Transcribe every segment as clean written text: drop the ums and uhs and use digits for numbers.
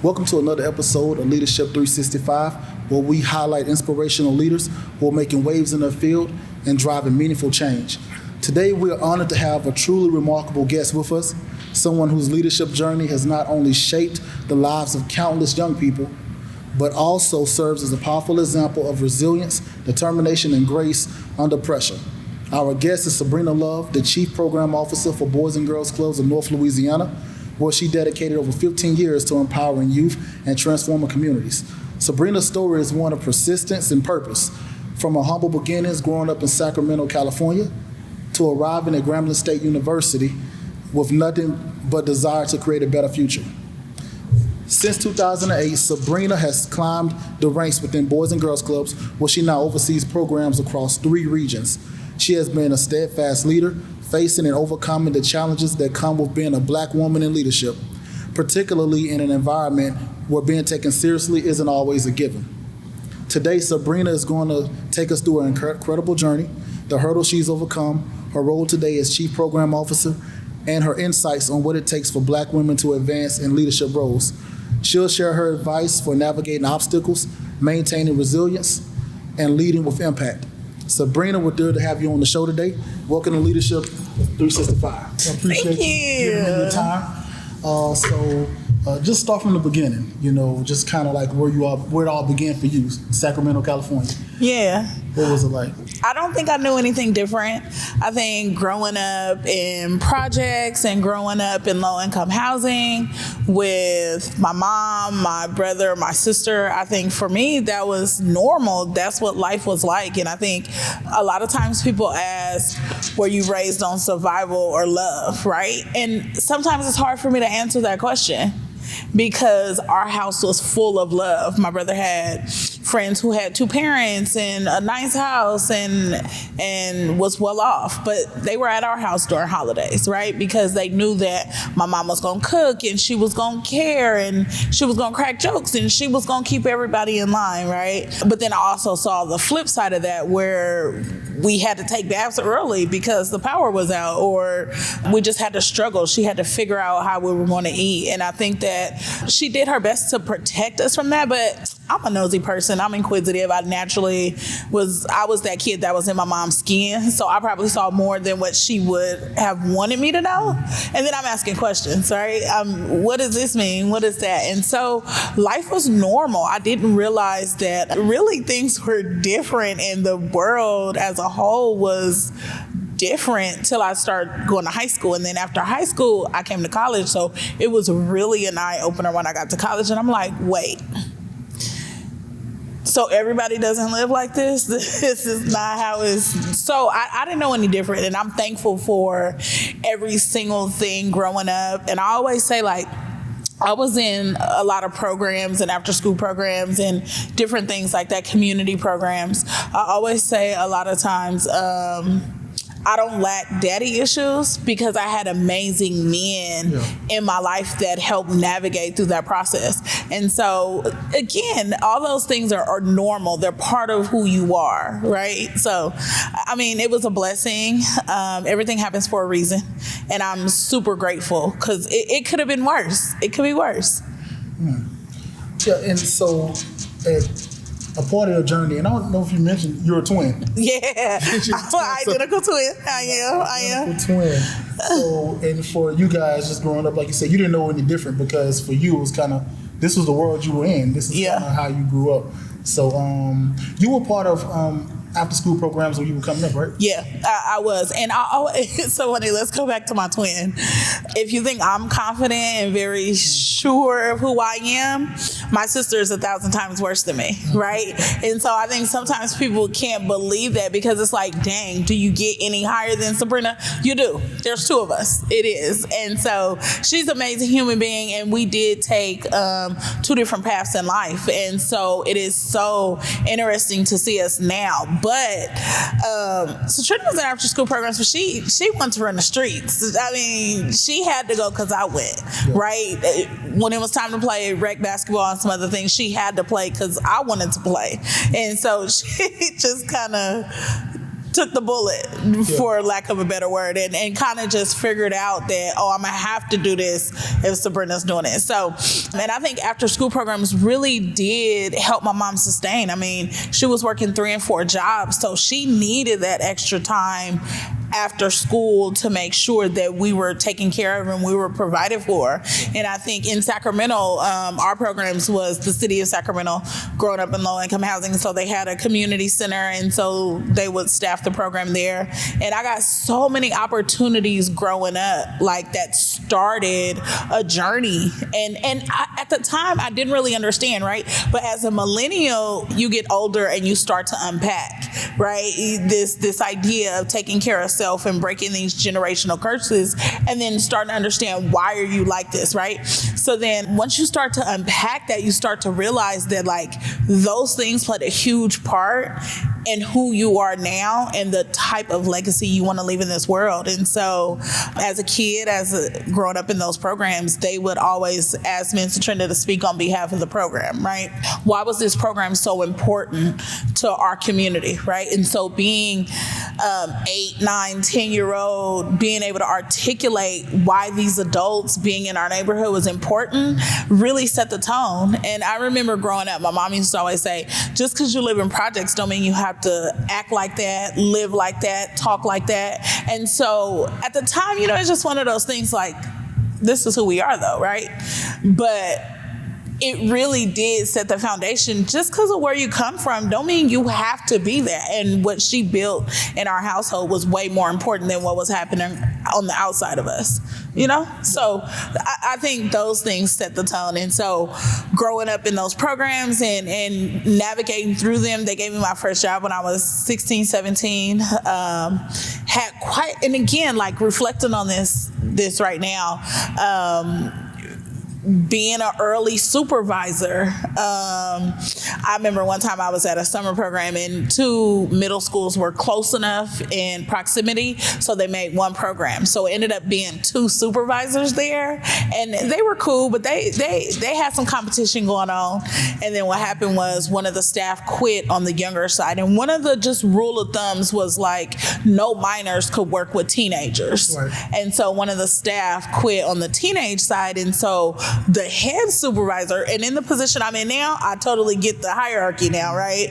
Welcome to another episode of Leadership 365, where we highlight inspirational leaders who are making waves in their field and driving meaningful change. Today, we are honored to have a truly remarkable guest with us, someone whose leadership journey has not only shaped the lives of countless young people, but also serves as a powerful example of resilience, determination, and grace under pressure. Our guest is Sabrina Love, the Chief Program Officer for Boys and Girls Clubs of North Louisiana, where she dedicated over 15 years to empowering youth and transforming communities. Sabrina's story is one of persistence and purpose, from her humble beginnings growing up in Sacramento, California, to arriving at Grambling State University with nothing but desire to create a better future. Since 2008, Sabrina has climbed the ranks within Boys and Girls Clubs, where she now oversees programs across 3 regions. She has been a steadfast leader, facing and overcoming the challenges that come with being a Black woman in leadership, particularly in an environment where being taken seriously isn't always a given. Today, Sabrina is going to take us through an incredible journey, the hurdles she's overcome, her role today as Chief Program Officer, and her insights on what it takes for Black women to advance in leadership roles. She'll share her advice for navigating obstacles, maintaining resilience, and leading with impact. Sabrina, we're thrilled to have you on the show today. Welcome to Leadership 365. I appreciate you giving me your time. Just start from the beginning, just kind of like where it all began for you, Sacramento, California. Yeah. What was it like? I don't think I knew anything different. I think growing up in projects and growing up in low-income housing with my mom, my brother, my sister, I think for me that was normal. That's what life was like. And I think a lot of times people ask, were you raised on survival or love, right? And sometimes it's hard for me to answer that question, because our house was full of love. My brother had friends who had 2 parents and a nice house and was well off, but they were at our house during holidays, right? Because they knew that my mom was gonna cook and she was gonna care and she was gonna crack jokes and she was gonna keep everybody in line, right? But then I also saw the flip side of that, where we had to take baths early because the power was out, or we just had to struggle. She had to figure out how we were going to eat. And I think that she did her best to protect us from that, but I'm a nosy person. I'm inquisitive. I was that kid that was in my mom's skin. So I probably saw more than what she would have wanted me to know. And then I'm asking questions, right? What does this mean? What is that? And so life was normal. I didn't realize that really things were different, and the world as a whole was different till I started going to high school. And then after high school, I came to college. So it was really an eye-opener when I got to college. And I'm like, wait, so everybody doesn't live like this? This is not how it's... So I didn't know any different. And I'm thankful for every single thing growing up. And I always say, I was in a lot of programs and after school programs and different things like that, community programs. I always say a lot of times, I don't lack daddy issues, because I had amazing men in my life that helped navigate through that process. And so, again, all those things are normal. They're part of who you are, right? So, I mean, it was a blessing. Everything happens for a reason. And I'm super grateful, because it could have been worse. It could be worse. Yeah, and so... a part of your journey, and I don't know if you mentioned you're a twin. Yeah, I'm an identical twin. I am. Identical twin. So, and for you guys just growing up, like you said, you didn't know any different, because for you it was kind of, this was the world you were in. This is kind of how you grew up. So, you were part of after school programs when you were coming up, right? Yeah, I was. And it's so funny. Let's go back to my twin. If you think I'm confident and very sure of who I am, my sister is 1,000 times worse than me, right? And so I think sometimes people can't believe that, because it's like, dang, do you get any higher than Sabrina? You do. There's 2 of us. It is. And so she's an amazing human being, and we did take 2 different paths in life. And so it is so interesting to see us now. But so Trinity was in after school programs, but she wanted to run the streets. I mean, she had to go because I went, right? When it was time to play rec basketball and some other things, she had to play because I wanted to play. And so she just kind of took the bullet, for lack of a better word, and kind of just figured out that, I'm going to have to do this if Sabrina's doing it. So, and I think after school programs really did help my mom sustain. I mean, she was working 3 and 4 jobs, so she needed that extra time after school to make sure that we were taken care of and we were provided for. And I think in Sacramento, our programs was the city of Sacramento, growing up in low-income housing, so they had a community center, and so they would staff the program there. And I got so many opportunities growing up, like that started a journey. And at the time, I didn't really understand, right? But as a millennial, you get older and you start to unpack, right? This idea of taking care of self and breaking these generational curses, and then starting to understand, why are you like this, right? So then once you start to unpack that, you start to realize that like those things played a huge part in who you are now and the type of legacy you want to leave in this world. And so as a kid, growing up in those programs, they would always ask me and Sabrina to speak on behalf of the program, right? Why was this program so important to our community, right? And so being 8, 9, 10-year-old, being able to articulate why these adults being in our neighborhood was important really set the tone. And I remember growing up, my mom used to always say, just because you live in projects don't mean you have to act like that, live like that, talk like that. And so at the time, it's just one of those things like, this is who we are though, right? But it really did set the foundation. Just because of where you come from don't mean you have to be that. And what she built in our household was way more important than what was happening on the outside of us, So I think those things set the tone. And so growing up in those programs and navigating through them, they gave me my first job when I was 16, 17. And again, like reflecting on this right now, being an early supervisor. I remember one time I was at a summer program and 2 middle schools were close enough in proximity, so they made one program. So it ended up being 2 supervisors there, and they were cool, but they had some competition going on. And then what happened was one of the staff quit on the younger side, and one of the just rule of thumbs was like no minors could work with teenagers. Right. And so one of the staff quit on the teenage side, and so the head supervisor, and in the position I'm in now, I totally get the hierarchy now, right?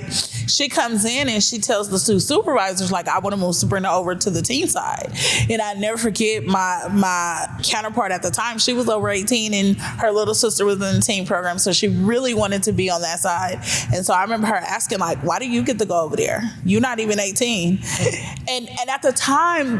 She comes in and she tells the 2 supervisors, like, I want to move Sabrina over to the teen side. And I never forget my counterpart at the time. She was over 18 and her little sister was in the teen program, so she really wanted to be on that side. And so I remember her asking, like, why do you get to go over there? You're not even 18. And at the time,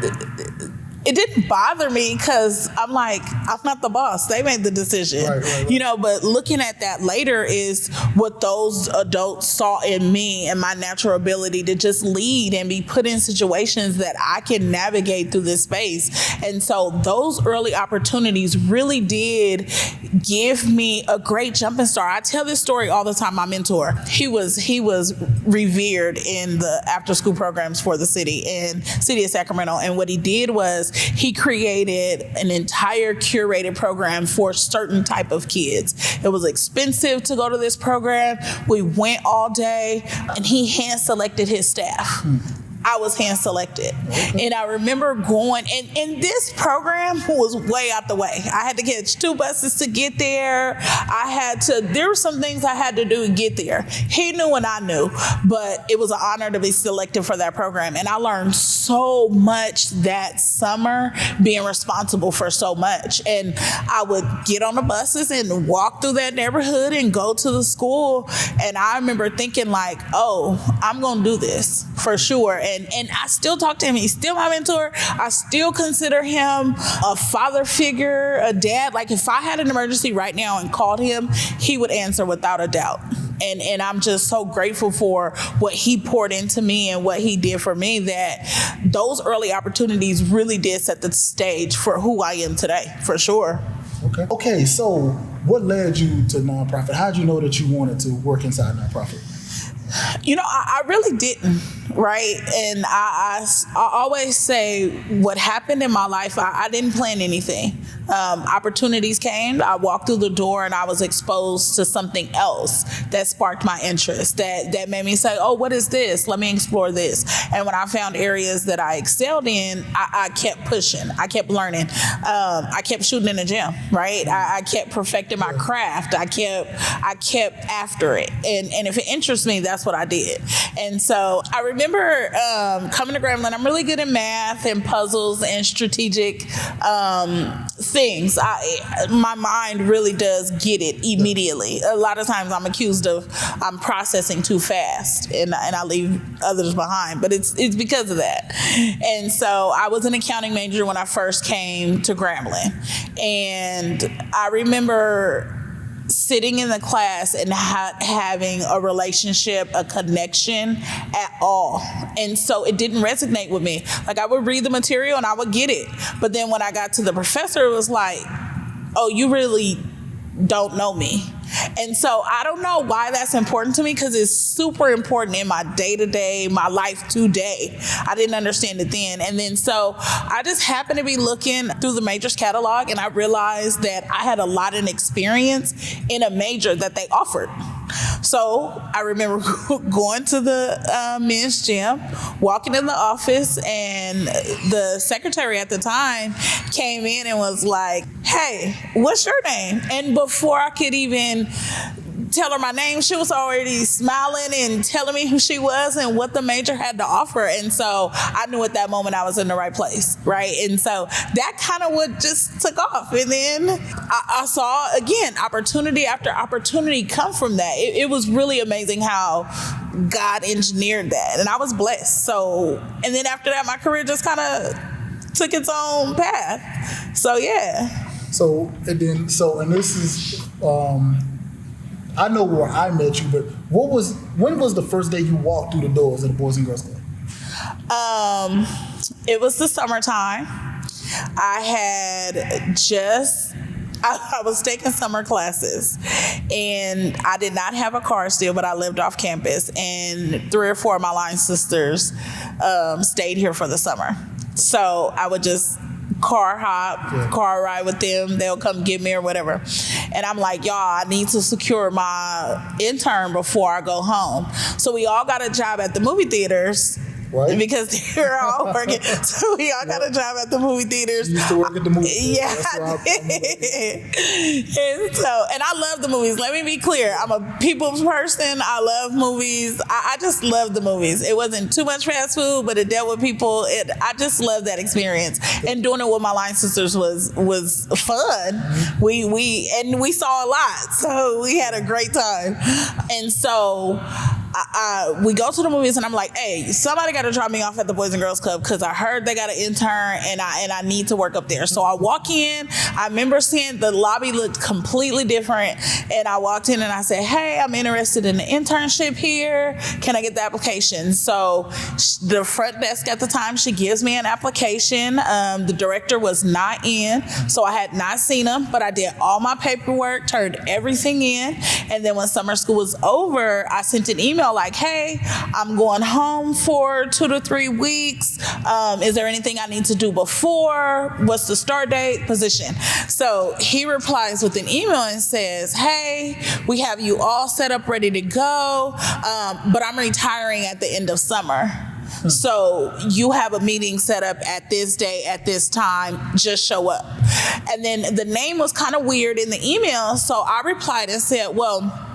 it didn't bother me because I'm like, I'm not the boss. They made the decision, right. But looking at that later is what those adults saw in me and my natural ability to just lead and be put in situations that I can navigate through this space. And so those early opportunities really did give me a great jumping start. I tell this story all the time. My mentor, he was revered in the after school programs for the city of Sacramento. And what he did was he created an entire curated program for a certain type of kids. It was expensive to go to this program. We went all day, and he hand selected his staff. I was hand selected. And I remember going, and this program was way out the way. I had to catch 2 buses to get there. There were some things I had to do to get there. He knew and I knew, but it was an honor to be selected for that program. And I learned so much that summer being responsible for so much. And I would get on the buses and walk through that neighborhood and go to the school. And I remember thinking like, oh, I'm going to do this for sure. And I still talk to him. He's still my mentor. I still consider him a father figure, a dad. Like if I had an emergency right now and called him, he would answer without a doubt. And I'm just so grateful for what he poured into me and what he did for me, that those early opportunities really did set the stage for who I am today, for sure. Okay, so what led you to nonprofit? How did you know that you wanted to work inside nonprofit? I really didn't, right? And I always say what happened in my life, I didn't plan anything. Opportunities came. I walked through the door and I was exposed to something else that sparked my interest, that made me say, oh, what is this? Let me explore this. And when I found areas that I excelled in, I kept pushing. I kept learning. I kept shooting in the gym, right? I kept perfecting my craft. I kept after it. And if it interests me, that's what I did. And so I remember coming to Grambling. I'm really good at math and puzzles and strategic things. My mind really does get it immediately. A lot of times I'm accused of I'm processing too fast and I leave others behind, but it's because of that. And so I was an accounting major when I first came to Grambling, and I remember sitting in the class and having a relationship, a connection at all. And so it didn't resonate with me. Like, I would read the material and I would get it. But then when I got to the professor, it was like, oh, you really don't know me. And so I don't know why that's important to me, because it's super important in my day-to-day, my life today. I didn't understand it then. And then so I just happened to be looking through the majors catalog, and I realized that I had a lot of experience in a major that they offered. So I remember going to the men's gym, walking in the office, and the secretary at the time came in and was like, hey, what's your name? And before I could even tell her my name, she was already smiling and telling me who she was and what the major had to offer. And so I knew at that moment I was in the right place, right? And so that kind of what just took off. And then I saw, again, opportunity after opportunity come from that. It was really amazing how God engineered that. And I was blessed. So, and then after that, my career just kind of took its own path. So, yeah. And this is, I know where I met you, but when was the first day you walked through the doors of the Boys and Girls Club? It was the summertime. I was taking summer classes, and I did not have a car still, but I lived off campus, and 3 or 4 of my line sisters stayed here for the summer. So I would just car ride with them. They'll come get me or whatever. And I'm like, y'all, I need to secure my intern before I go home. So we all got a job at the movie theaters. Right. Because they're all working. So we all got a job at the movie theaters. You used to work at the movie theaters. Yeah, I did. And I love the movies. Let me be clear. I'm a people's person. I love movies. I just love the movies. It wasn't too much fast food, but it dealt with people. I just love that experience. And doing it with my line sisters was fun. Mm-hmm. We saw a lot. So we had a great time. And so we go to the movies, and I'm like, hey, somebody got to drop me off at the Boys and Girls Club, because I heard they got an intern and I need to work up there. So I walk in. I remember seeing the lobby looked completely different, and I walked in and I said, hey, I'm interested in an internship here. Can I get the application? So the front desk at the time, she gives me an application. The director was not in, so I had not seen him, but I did all my paperwork, turned everything in, and then when summer school was over, I sent an email like, hey, I'm going home for 2 to 3 weeks. Is there anything I need to do before? What's the start date? Position. So he replies with an email and says, hey, we have you all set up, ready to go, but I'm retiring at the end of summer. So you have a meeting set up at this day, at this time, just show up. And then the name was kind of weird in the email. So I replied and said, well,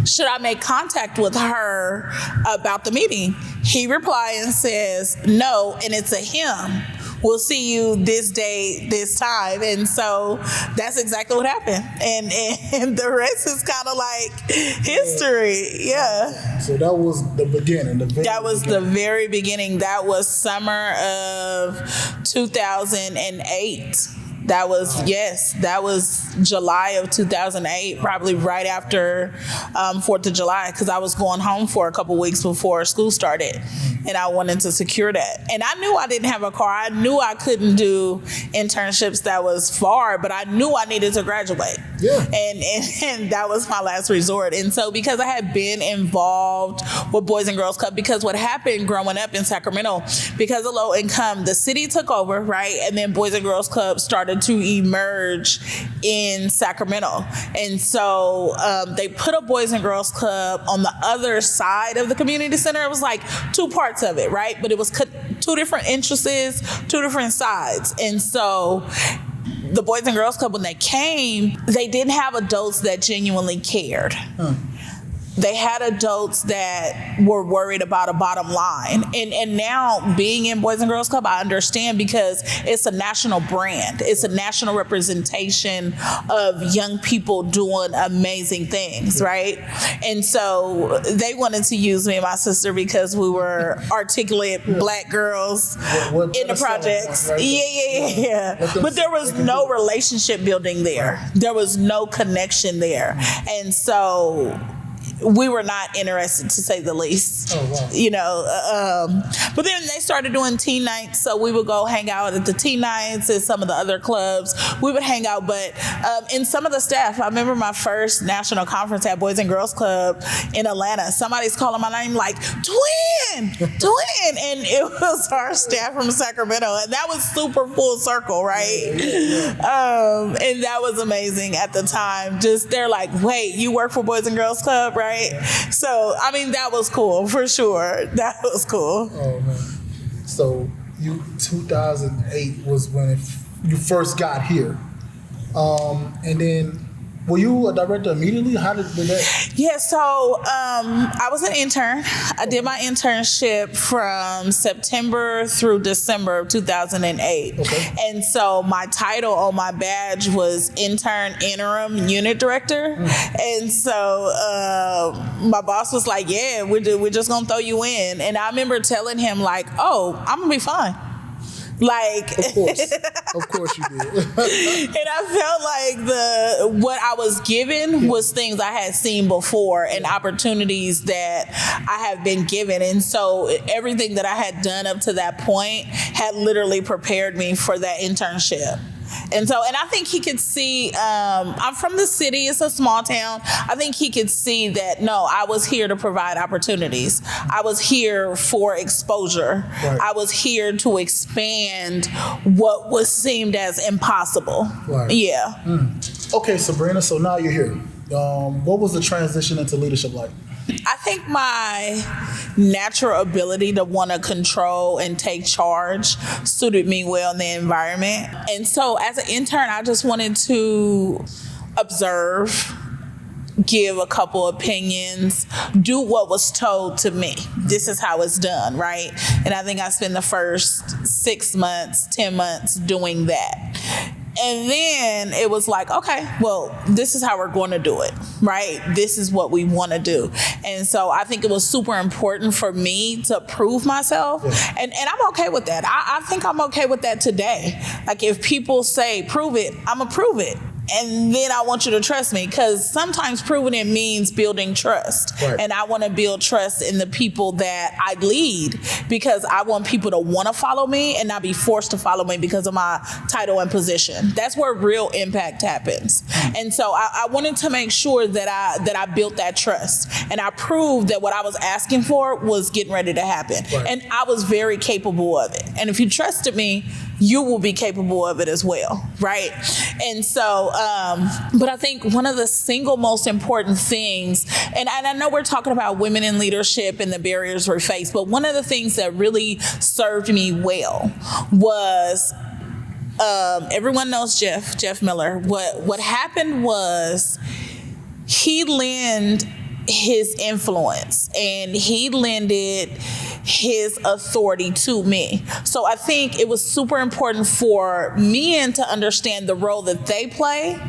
should I make contact with her about the meeting? He replied and says, no, and it's a him. We'll see you this day, this time. And so that's exactly what happened. And the rest is kind of like history. Yeah. So that was the beginning. The very beginning. That was summer of 2008. That was July of 2008, probably right after 4th of July, because I was going home for a couple weeks before school started, and I wanted to secure that. And I knew I didn't have a car. I knew I couldn't do internships that was far, but I knew I needed to graduate. Yeah. And that was my last resort. And so because I had been involved with Boys and Girls Club, because what happened growing up in Sacramento, because of low income, the city took over, right? And then Boys and Girls Club started to emerge in Sacramento. And so they put a Boys and Girls Club on the other side of the community center. It was like two parts of it, right? But it was two different entrances, two different sides. And so the Boys and Girls Club, when they came, they didn't have adults that genuinely cared. They had adults that were worried about a bottom line. And now being in Boys and Girls Club, I understand, because it's a national brand. It's a national representation of young people doing amazing things, right? And so they wanted to use me and my sister because we were articulate Black girls in the projects. Right? Yeah. But there was no relationship building there. There was no connection there. And so we were not interested, to say the least. Oh, wow. You know, but then they started doing teen nights, so we would go hang out at the teen nights and some of the other clubs. We would hang out, but in some of the staff, I remember my first national conference at Boys and Girls Club in Atlanta. Somebody's calling my name like, twin, and it was our staff from Sacramento, and that was super full circle, right? And that was amazing at the time. Just, they're like, wait, you work for Boys and Girls Club, right? So, I mean, that was cool, for sure. That was cool. Oh, man. So, 2008 was when you first got here. And then, were you a director immediately? How did that? Yeah, so I was an intern. I did my internship from September through December of 2008. Okay. And so my title on my badge was intern interim unit director. And so my boss was like, yeah, we're just going to throw you in. And I remember telling him like, oh, I'm going to be fine. Like, of course you did. And I felt like what I was given was things I had seen before and opportunities that I have been given. And so everything that I had done up to that point had literally prepared me for that internship. And I think he could see, I'm from the city, it's a small town. I think he could see that, no, I was here to provide opportunities. I was here for exposure. Right. I was here to expand what was seemed as impossible. Right. Yeah. Okay, Sabrina, so now you're here. What was the transition into leadership like? I think my natural ability to want to control and take charge suited me well in the environment. And so as an intern, I just wanted to observe, give a couple opinions, do what was told to me. This is how it's done, right? And I think I spent the first 6 months, 10 months doing that. And then it was like, okay, well, this is how we're going to do it, right? This is what we want to do. And so I think it was super important for me to prove myself. Yeah. And I'm okay with that. I think I'm okay with that today. Like, if people say, prove it, I'm going to prove it. And then I want you to trust me, because sometimes proving it means building trust. Right. And I want to build trust in the people that I lead, because I want people to want to follow me and not be forced to follow me because of my title and position. That's where real impact happens. And so I wanted to make sure that I built that trust, and I proved that what I was asking for was getting ready to happen. Right. And I was very capable of it. And if you trusted me, you will be capable of it as well, right? And so, but I think one of the single most important things, and I know we're talking about women in leadership and the barriers we face, but one of the things that really served me well was, everyone knows Jeff Miller. What happened was, he lent his influence and he lended his authority to me. So I think it was super important for men to understand the role that they play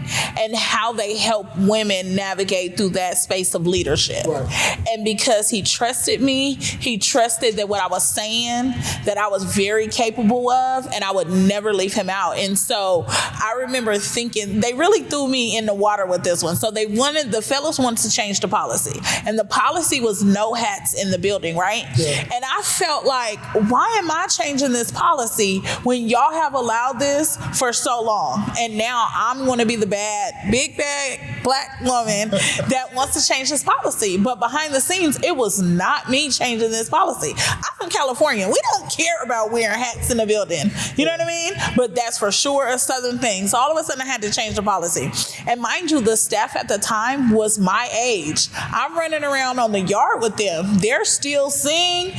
and how they help women navigate through that space of leadership. Right. And because he trusted me, he trusted that what I was saying, that I was very capable of, and I would never leave him out. And so I remember thinking, they really threw me in the water with this one. So the fellows wanted to change the policy. And the policy was no hats in the building, right? Yeah. And I felt like, why am I changing this policy when y'all have allowed this for so long? And now I'm going to be the big bad black woman that wants to change this policy. But behind the scenes, it was not me changing this policy. I'm from California. We don't care about wearing hats in the building. You know what I mean? But that's for sure a Southern thing. So all of a sudden I had to change the policy. And mind you, the staff at the time was my age. I'm running around on the yard with them. They're still seeing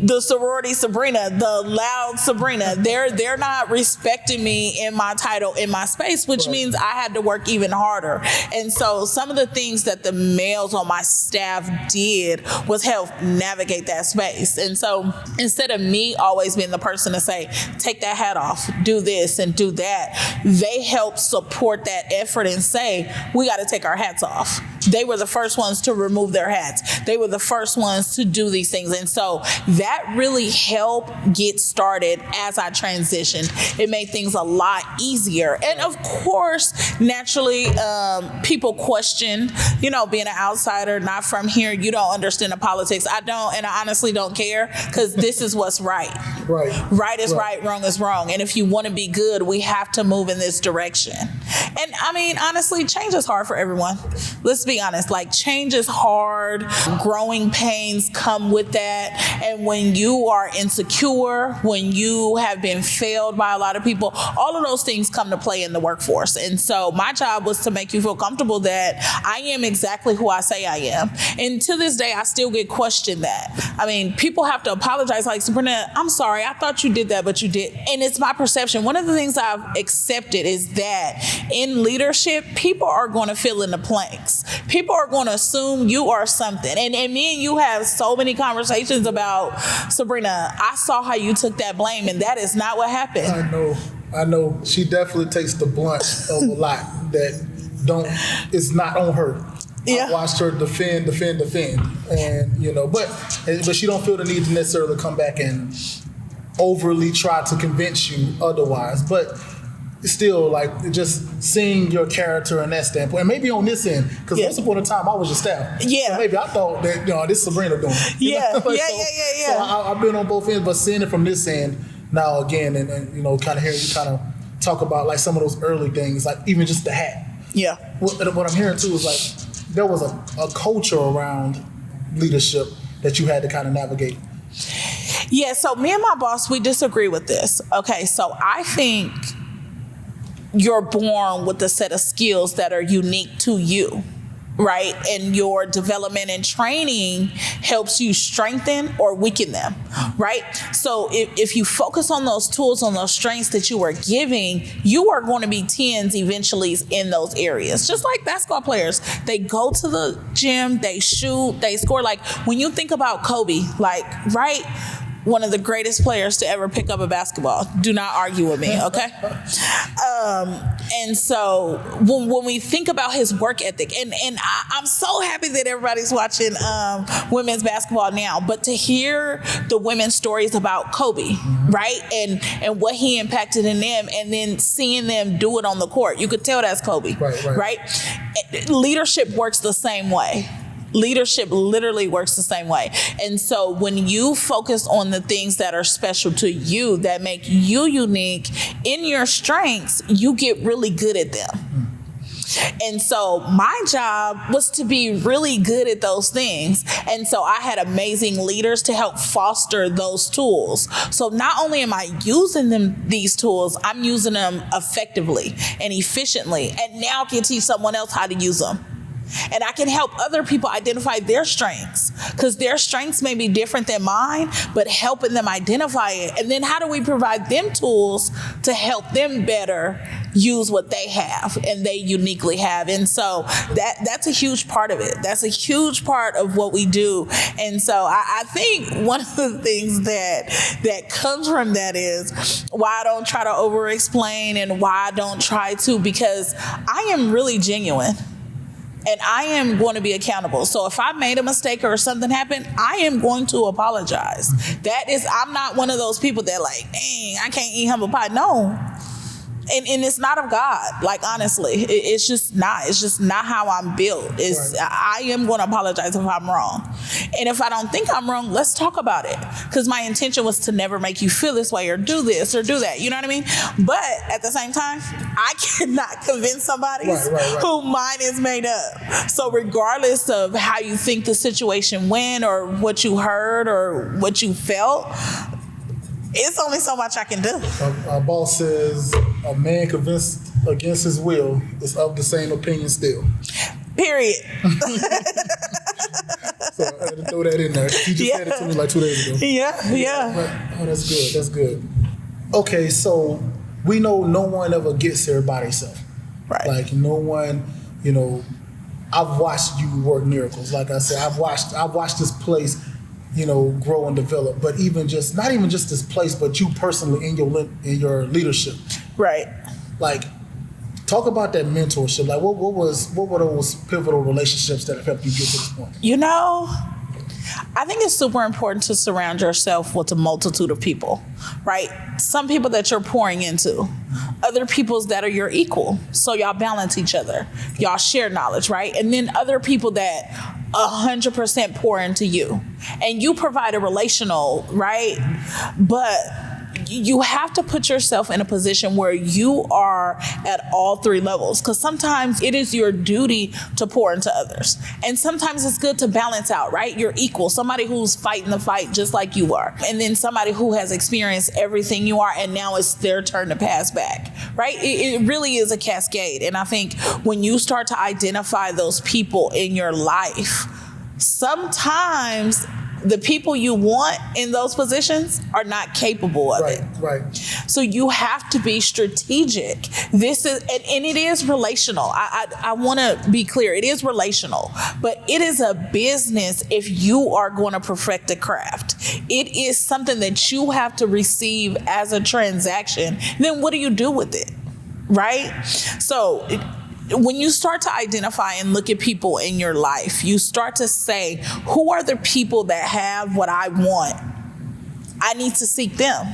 the sorority Sabrina, the loud Sabrina. They're not respecting me in my title, in my space, which means I had to work even harder. And so some of the things that the males on my staff did was help navigate that space. And so instead of me always being the person to say, take that hat off, do this and do that, they helped support that effort and say, we got to take our hats off. They were the first ones to remove their hats. They were the first ones to do these things. And so that really helped get started as I transitioned. It made things a lot easier. And of course, naturally, people question, being an outsider, not from here, you don't understand the politics. I don't, and I honestly don't care, because this is what's right. Right is right, wrong is wrong. And if you want to be good, we have to move in this direction. And I mean, honestly, change is hard for everyone. Let's be honest, like change is hard. Growing pains come with that. And when you are insecure, when you have been failed by a lot of people, all of those things come to play in the workforce. And so my job was to make you feel comfortable that I am exactly who I say I am. And to this day, I still get questioned that. I mean, people have to apologize, like, Sabrina, I'm sorry, I thought you did that, but you did. And it's my perception. One of the things I've accepted is that in leadership, people are going to fill in the blanks. People are going to assume you are something. And me and you have so many conversations about, Sabrina, I saw how you took that blame, and that is not what happened. I know. She definitely takes the blunt of a lot that it's not on her. Yeah. I watched her defend, and but she don't feel the need to necessarily come back and overly try to convince you otherwise. But it's still, like, just seeing your character in that standpoint, and maybe on this end, because once upon a time I was your staff. Yeah. So maybe I thought that this Sabrina doing. Yeah. So I've been on both ends, but seeing it from this end now again, and kind of hearing you kind of talk about like some of those early things, like even just the hat. Yeah. What I'm hearing too is like there was a culture around leadership that you had to kind of navigate. Yeah. So me and my boss, we disagree with this. Okay. So I think you're born with a set of skills that are unique to you, right? And your development and training helps you strengthen or weaken them, right? So if you focus on those tools, on those strengths that you are giving, you are going to be 10s eventually in those areas. Just like basketball players, they go to the gym, they shoot, they score. Like when you think about Kobe, like, right? One of the greatest players to ever pick up a basketball. Do not argue with me, okay? And so when we think about his work ethic, and I'm so happy that everybody's watching women's basketball now, but to hear the women's stories about Kobe, right? And what he impacted in them, and then seeing them do it on the court, you could tell that's Kobe, right? Leadership works the same way. Leadership literally works the same way. And so when you focus on the things that are special to you, that make you unique in your strengths, you get really good at them. And so my job was to be really good at those things. And so I had amazing leaders to help foster those tools. So not only am I using these tools, I'm using them effectively and efficiently, and now can teach someone else how to use them. And I can help other people identify their strengths, because their strengths may be different than mine, but helping them identify it. And then how do we provide them tools to help them better use what they have and they uniquely have? And so that's a huge part of it. That's a huge part of what we do. And so I think one of the things that comes from that is why I don't try to over-explain and why I don't try to, because I am really genuine. And I am going to be accountable. So if I made a mistake or something happened, I am going to apologize. I'm not one of those people that like, dang, I can't eat humble pie. No. And it's not of God. Like, honestly, it's just not how I'm built. I am going to apologize if I'm wrong. And if I don't think I'm wrong, let's talk about it. Because my intention was to never make you feel this way or do this or do that. You know what I mean? But at the same time, I cannot convince somebody whose mind is made up. So regardless of how you think the situation went or what you heard or what you felt, it's only so much I can do. Our boss says a man convinced against his will is of the same opinion still. Period. So I had to throw that in there. You just said it to me like 2 days ago. Yeah. Oh, that's good. That's good. Okay, so we know no one ever gets there by themselves. Right. Like no one, I've watched you work miracles. Like I said, I've watched this place, grow and develop. But not even just this place, but you personally in your leadership. Right. Like, talk about that mentorship. Like, what were those pivotal relationships that have helped you get to this point? I think it's super important to surround yourself with a multitude of people, right? Some people that you're pouring into, other people's that are your equal. So y'all balance each other. Y'all share knowledge, right? And then other people that 100% pour into you. And you provide a relational, right? But you have to put yourself in a position where you are at all three levels, because sometimes it is your duty to pour into others. And sometimes it's good to balance out, right? You're equal, somebody who's fighting the fight just like you are. And then somebody who has experienced everything you are, and now it's their turn to pass back, right? It really is a cascade. And I think when you start to identify those people in your life, sometimes the people you want in those positions are not capable of it. Right. So you have to be strategic. This is, and it is relational. I want to be clear. It is relational, but it is a business if you are going to perfect the craft. It is something that you have to receive as a transaction. Then what do you do with it? Right? So when you start to identify and look at people in your life, you start to say, who are the people that have what I want? I need to seek them.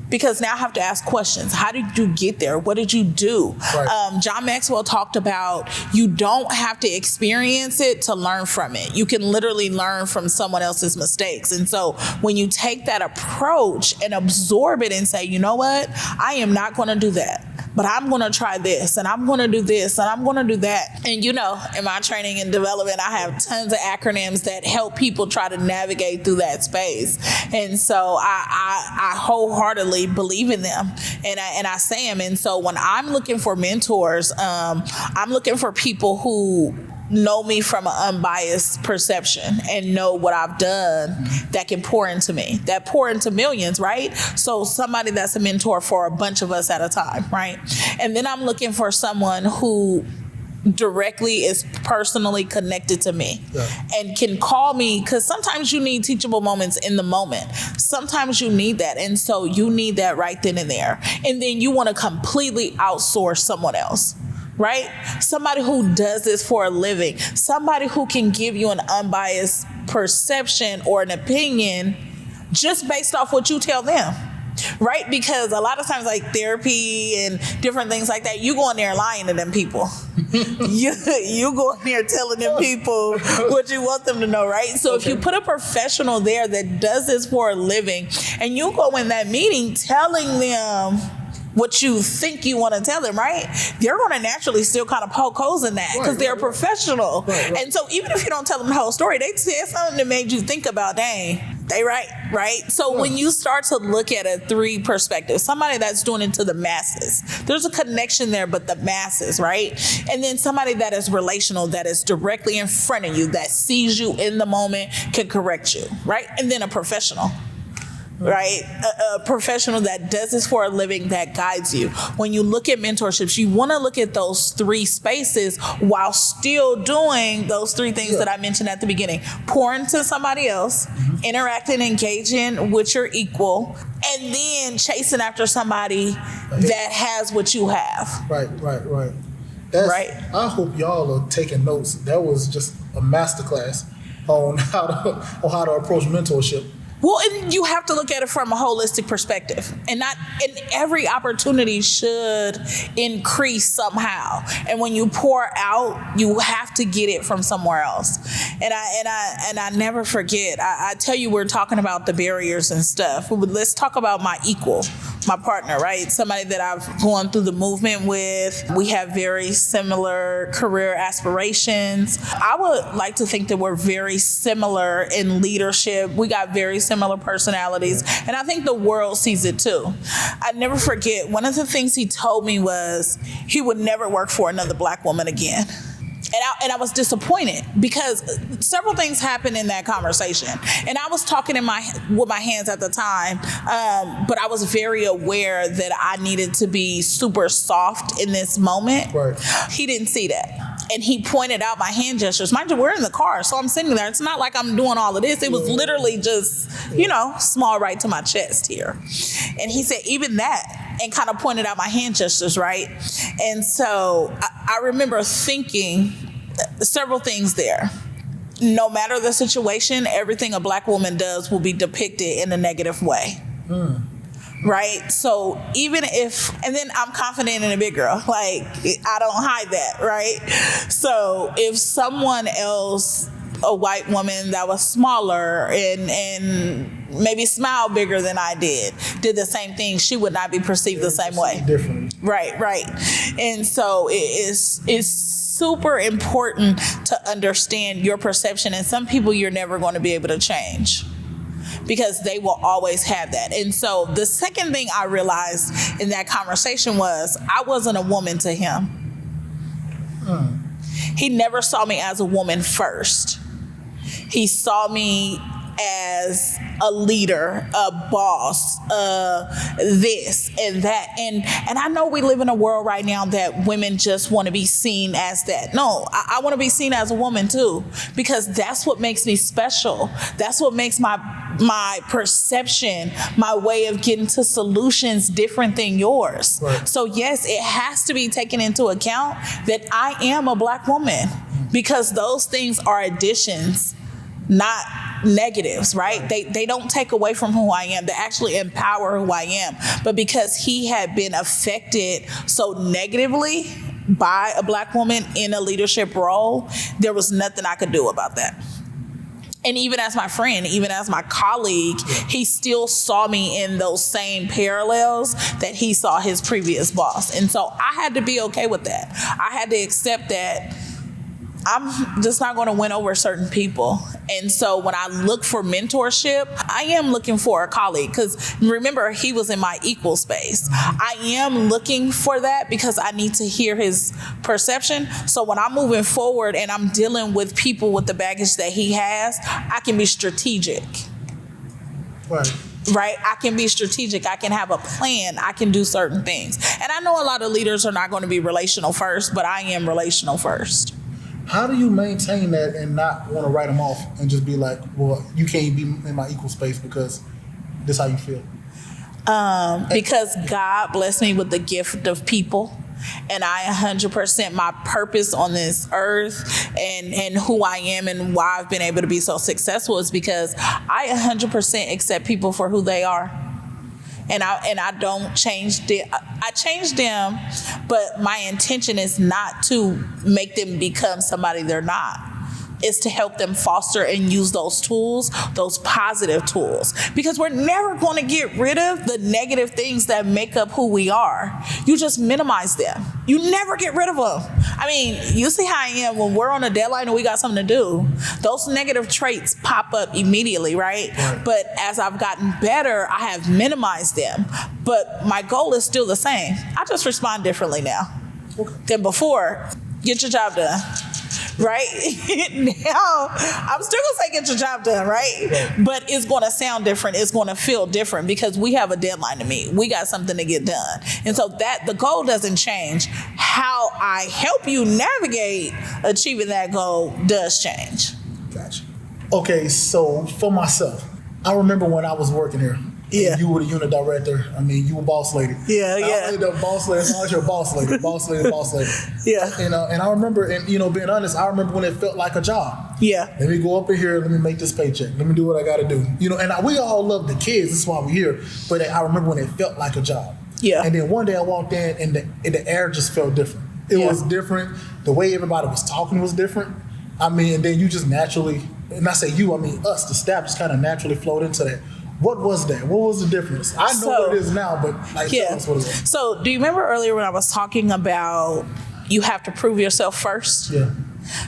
Because now I have to ask questions. How did you get there? What did you do? Right. John Maxwell talked about you don't have to experience it to learn from it. You can literally learn from someone else's mistakes. And so when you take that approach and absorb it and say, you know what? I am not going to do that. But I'm going to try this, and I'm going to do this, and I'm going to do that. And in my training and development, I have tons of acronyms that help people try to navigate through that space. And so I wholeheartedly believe in them, and I say them. And so when I'm looking for mentors, I'm looking for people who know me from an unbiased perception and know what I've done that can pour into me, that pour into millions, right? So somebody that's a mentor for a bunch of us at a time, right? And then I'm looking for someone who directly is personally connected to me and can call me, because sometimes you need teachable moments in the moment. Sometimes you need that. And so you need that right then and there. And then you want to completely outsource someone else. Right? Somebody who does this for a living, somebody who can give you an unbiased perception or an opinion just based off what you tell them. Right? Because a lot of times, like therapy and different things like that, you go in there lying to them people. you go in there telling them people what you want them to know, right? So if you put a professional there that does this for a living, and you go in that meeting telling them what you think you want to tell them, right? They're going to naturally still kind of poke holes in that because they're a professional. Right. And so even if you don't tell them the whole story, they said something that made you think about, dang, they right? So when you start to look at a three perspective, somebody that's doing it to the masses, there's a connection there, but the masses, right? And then somebody that is relational, that is directly in front of you, that sees you in the moment, can correct you, right? And then a professional. Right? A professional that does this for a living, that guides you. When you look at mentorships, you want to look at those three spaces while still doing those three things that I mentioned at the beginning. Pouring to somebody else, interacting, engaging with your equal, and then chasing after somebody that has what you have. Right. Right. I hope y'all are taking notes. That was just a masterclass on how to approach mentorship. Well, and you have to look at it from a holistic perspective, and every opportunity should increase somehow. And when you pour out, you have to get it from somewhere else. And I never forget. I tell you, we're talking about the barriers and stuff. Let's talk about my equal, my partner, right? Somebody that I've gone through the movement with. We have very similar career aspirations. I would like to think that we're very similar in leadership. We got very similar personalities, and I think the world sees it too. I never forget, one of the things he told me was he would never work for another Black woman again. And I was disappointed because several things happened in that conversation. And I was talking with my hands at the time, but I was very aware that I needed to be super soft in this moment. Right. He didn't see that. And he pointed out my hand gestures. Mind you, we're in the car, so I'm sitting there. It's not like I'm doing all of this. It was literally just, small right to my chest here. And he said, even that, and kind of pointed out my hand gestures, right? And so I remember thinking several things there. No matter the situation, everything a Black woman does will be depicted in a negative way. Right? So even if, and then I'm confident in a big girl, like I don't hide that, right? So if someone else, a white woman that was smaller and maybe smiled bigger than I did the same thing, she would not be perceived the same way. Different. Right. And so it's super important to understand your perception, and some people you're never going to be able to change, because they will always have that. And so the second thing I realized in that conversation was I wasn't a woman to him. He never saw me as a woman first. He saw me as a leader, a boss, this and that. And I know we live in a world right now that women just want to be seen as that. No, I want to be seen as a woman too, because that's what makes me special. That's what makes my perception, my way of getting to solutions different than yours. Right. So yes, it has to be taken into account that I am a Black woman, because those things are additions, not negatives, right? They don't take away from who I am. They actually empower who I am. But because he had been affected so negatively by a Black woman in a leadership role, there was nothing I could do about that. And even as my friend, even as my colleague, he still saw me in those same parallels that he saw his previous boss. And so I had to be okay with that. I had to accept that I'm just not going to win over certain people. And so when I look for mentorship, I am looking for a colleague, because remember, he was in my equal space. I am looking for that because I need to hear his perception. So when I'm moving forward and I'm dealing with people with the baggage that he has, I can be strategic. Right? I can be strategic. I can have a plan. I can do certain things. And I know a lot of leaders are not going to be relational first, but I am relational first. How do you maintain that and not want to write them off and just be like, well, you can't be in my equal space because this is how you feel? Because God blessed me with the gift of people. And I 100% my purpose on this earth and who I am and why I've been able to be so successful is because I 100% accept people for who they are. And I don't change them. I change them, but my intention is not to make them become somebody they're not. It's to help them foster and use those tools, those positive tools. Because we're never going to get rid of the negative things that make up who we are. You just minimize them. You never get rid of them. I mean, you see how I am when we're on a deadline and we got something to do. Those negative traits pop up immediately, right? But as I've gotten better, I have minimized them. But my goal is still the same. I just respond differently now than before. Get your job done. Right? Now, I'm still going to say get your job done, right? But it's going to sound different. It's going to feel different because we have a deadline to meet. We got something to get done. And so that the goal doesn't change. How I help you navigate achieving that goal does change. Gotcha. Okay, so for myself, I remember when I was working here, Yeah. And you were the unit director. I mean, you were boss lady. Yeah. I the boss lady. As long as you're boss lady, boss lady, boss lady. Yeah. And I remember, and being honest, I remember when it felt like a job. Yeah. Let me go up in here. Let me make this paycheck. Let me do what I got to do. And we all love the kids. That's why we're here. But I remember when it felt like a job. Yeah. And then one day I walked in, and the air just felt different. It was different. The way everybody was talking was different. I mean, and then you just naturally, and I say you, I mean us, the staff just kind of naturally flowed into that. What was that? What was the difference? I know what it is now, but tell us what it was. So do you remember earlier when I was talking about you have to prove yourself first? Yeah.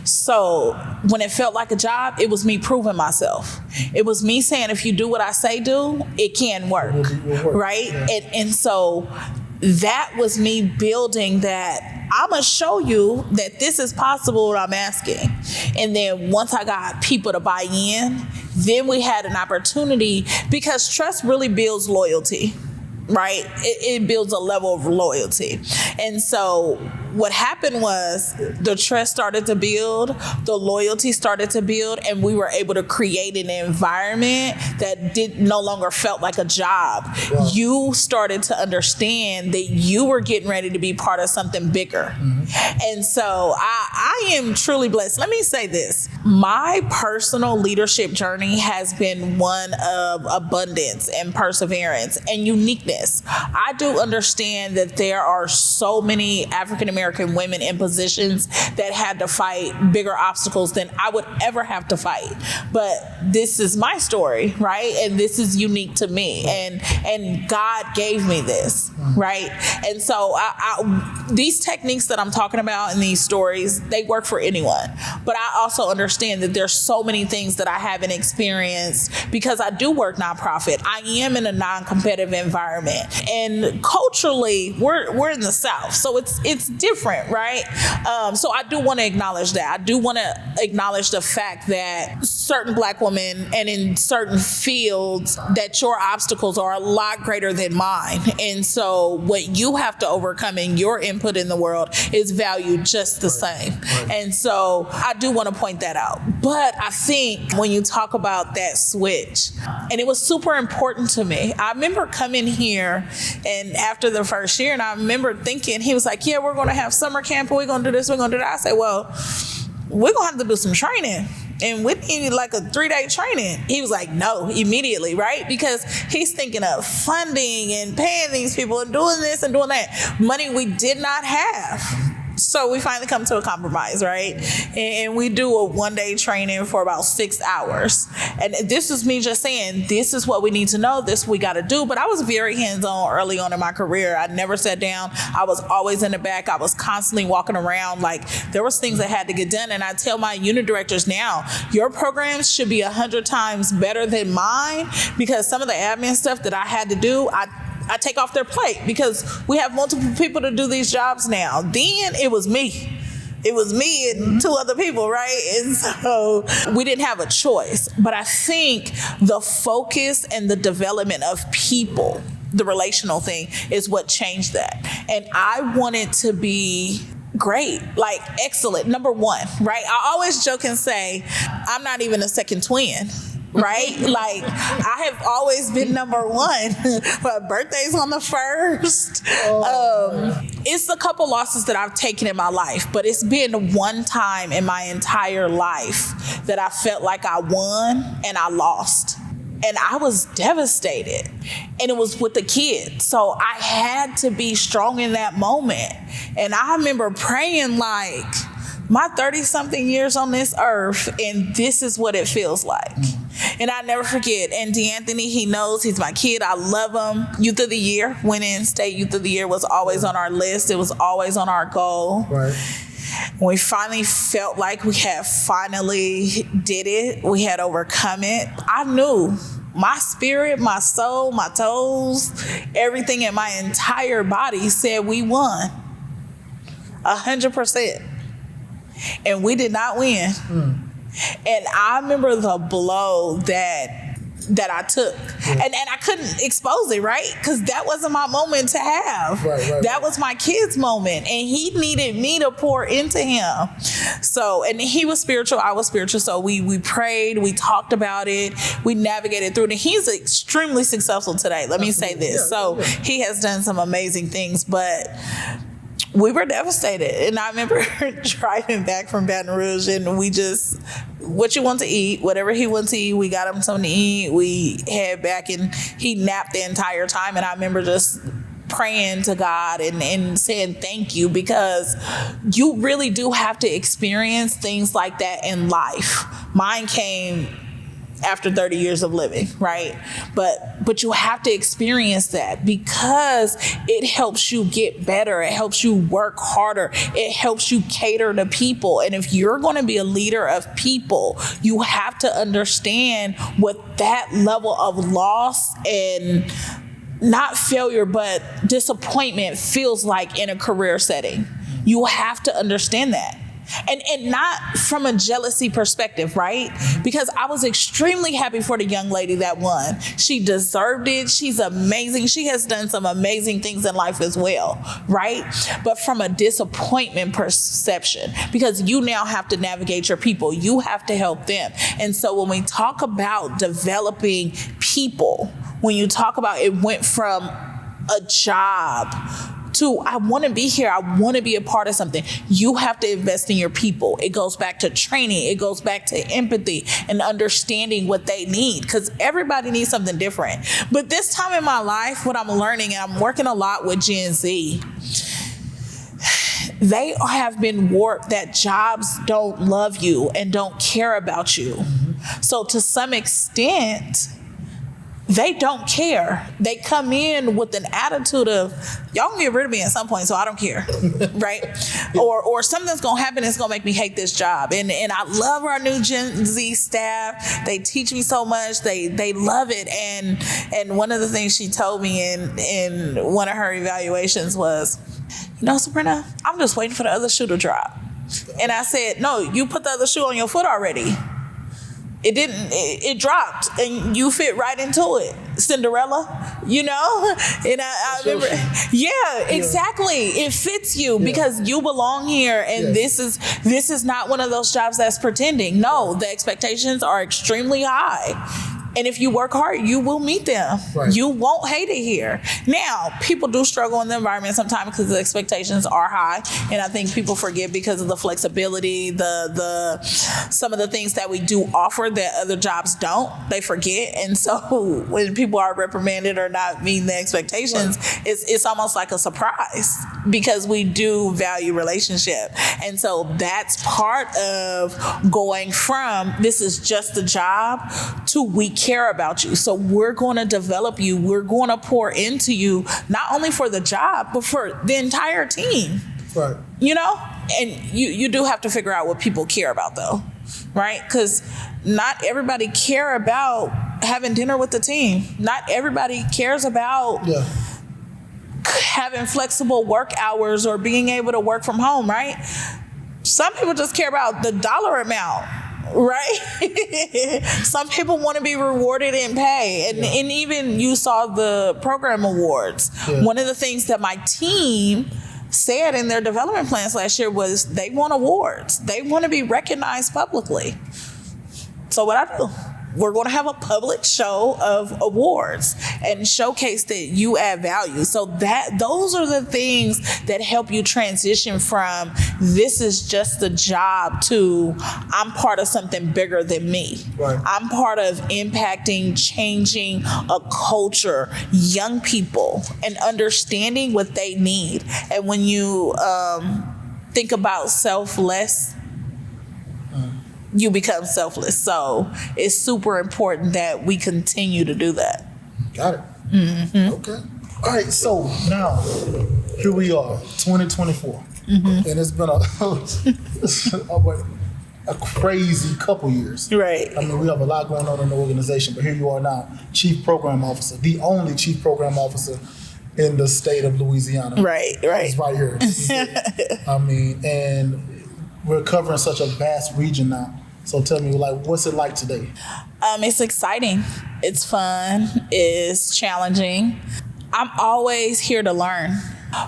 So when it felt like a job, it was me proving myself. It was me saying, if you do what I say do, it can work. It will work. Right? Yeah. And so that was me building that. I'm going to show you that this is possible what I'm asking. And then once I got people to buy in, then we had an opportunity, because trust really builds loyalty, right? It builds a level of loyalty. And so what happened was the trust started to build, the loyalty started to build, and we were able to create an environment that no longer felt like a job. Wow. You started to understand that you were getting ready to be part of something bigger. Mm-hmm. And so I am truly blessed. Let me say this. My personal leadership journey has been one of abundance and perseverance and uniqueness. I do understand that there are so many African American women in positions that had to fight bigger obstacles than I would ever have to fight. But this is my story, right? And this is unique to me. And God gave me this, right? And so these techniques that I'm talking about in these stories, they work for anyone. But I also understand that there's so many things that I haven't experienced because I do work nonprofit. I am in a non-competitive environment. And culturally, we're in the South. So it's different, right? So I do want to acknowledge that. I do want to acknowledge the fact that certain Black women and in certain fields that your obstacles are a lot greater than mine. And so what you have to overcome and your input in the world is valued just the same. Right. And so I do want to point that out. But I think when you talk about that switch, and it was super important to me. I remember coming here and after the first year, and I remember thinking, he was like, yeah, we're going to have summer camp, and we're going to do this, we're going to do that. I said, well, we're going to have to do some training. And we need like a 3-day training. He was like, no, immediately, right? Because he's thinking of funding and paying these people and doing this and doing that. Money we did not have. So we finally come to a compromise, right? And we do a 1-day training for about 6 hours. And this is me just saying, this is what we need to know, this we got to do. But I was very hands-on early on in my career. I never sat down. I was always in the back. I was constantly walking around. Like, there was things that had to get done. And I tell my unit directors now, your programs should be 100 times better than mine, because some of the admin stuff that I had to do, I take off their plate because we have multiple people to do these jobs now. Then it was me. It was me and 2 other people, right? And so we didn't have a choice. But I think the focus and the development of people, the relational thing, is what changed that. And I wanted to be great, like excellent, number 1, right? I always joke and say, I'm not even a second twin. Right? Like, I have always been number 1. But birthday's on the 1st. It's a couple losses that I've taken in my life, but it's been one time in my entire life that I felt like I won and I lost. And I was devastated. And it was with the kids. So I had to be strong in that moment. And I remember praying like, my 30-something years on this earth, and this is what it feels like. And I never forget. And D'Anthony, he knows, he's my kid. I love him. Youth of the Year, winning state Youth of the Year was always on our list. It was always on our goal. Right. When we finally felt like we had finally did it, we had overcome it, I knew my spirit, my soul, my toes, everything in my entire body said we won. 100%. And we did not win. And I remember the blow that that I took. And I couldn't expose it, right? Because that wasn't my moment to have. That was my kid's moment. And he needed me to pour into him. So, and he was spiritual, I was spiritual. So we prayed, we talked about it, we navigated through it. And he's extremely successful today. Let me say this. He has done some amazing things, but we were devastated. And I remember driving back from Baton Rouge, and we just, what you want to eat, whatever he wants to eat, we got him something to eat. We head back, and he napped the entire time. And I remember just praying to God and saying thank you, because you really do have to experience things like that in life. Mine came after 30 years of living, right? But you have to experience that, because it helps you get better. It helps you work harder. It helps you cater to people. And if you're going to be a leader of people, you have to understand what that level of loss and not failure, but disappointment feels like in a career setting. You have to understand that. And not from a jealousy perspective, right? Because I was extremely happy for the young lady that won. She deserved it. She's amazing. She has done some amazing things in life as well, right? But from a disappointment perception, because you now have to navigate your people. You have to help them. And so when we talk about developing people, when you talk about it went from a job to, I want to be here, I want to be a part of something. You have to invest in your people. It goes back to training. It goes back to empathy and understanding what they need, because everybody needs something different. But this time in my life, what I'm learning, and I'm working a lot with Gen Z, they have been warped that jobs don't love you and don't care about you. So to some extent, they don't care. They come in with an attitude of, y'all can get rid of me at some point, so I don't care, right? Or something's gonna happen that's gonna make me hate this job. And I love our new Gen Z staff. They teach me so much. They love it. And one of the things she told me in one of her evaluations was, you know, Sabrina, I'm just waiting for the other shoe to drop. And I said, no, you put the other shoe on your foot already. It didn't, it dropped and you fit right into it. Cinderella, you know? And I remember, yeah, exactly. It fits you because you belong here, and this is not one of those jobs that's pretending. No, the expectations are extremely high. And if you work hard, you will meet them. Right. You won't hate it here. Now, people do struggle in the environment sometimes because the expectations are high. And I think people forget because of the flexibility, the some of the things that we do offer that other jobs don't, they forget. And so when people are reprimanded or not meeting the expectations, it's almost like a surprise, because we do value relationship. And so that's part of going from this is just a job to we care about you. So we're going to develop you. We're going to pour into you, not only for the job, but for the entire team. Right. You know? And you do have to figure out what people care about, though. Right? Because not everybody care about having dinner with the team. Not everybody cares about having flexible work hours or being able to work from home, right? Some people just care about the dollar amount. Right? Some people want to be rewarded in pay. And even you saw the program awards. Yeah. One of the things that my team said in their development plans last year was they want awards. They want to be recognized publicly. So what I do, we're going to have a public show of awards and showcase that you add value. So those are the things that help you transition from this is just a job to I'm part of something bigger than me. Right. I'm part of impacting, changing a culture, young people, and understanding what they need. And when you think about selfless, you become selfless. So it's super important that we continue to do that. Got it. Mm-hmm. Okay. All right. So now here we are, 2024. Mm-hmm. And it's been a crazy couple years. Right. I mean, we have a lot going on in the organization, but here you are now, Chief Program Officer, the only Chief Program Officer in the state of Louisiana. Right. It's right here. I mean, and we're covering such a vast region now. So tell me, like, what's it like today? It's exciting. It's fun. It's challenging. I'm always here to learn.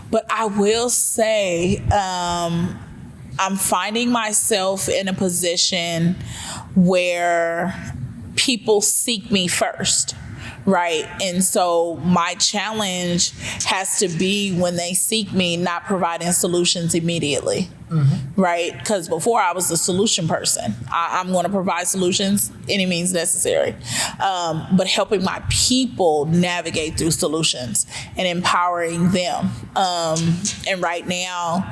But I will say, I'm finding myself in a position where people seek me first, right? And so my challenge has to be, when they seek me, not providing solutions immediately, right? Because before, I was the solution person. I'm going to provide solutions any means necessary, but helping my people navigate through solutions and empowering them. And right now,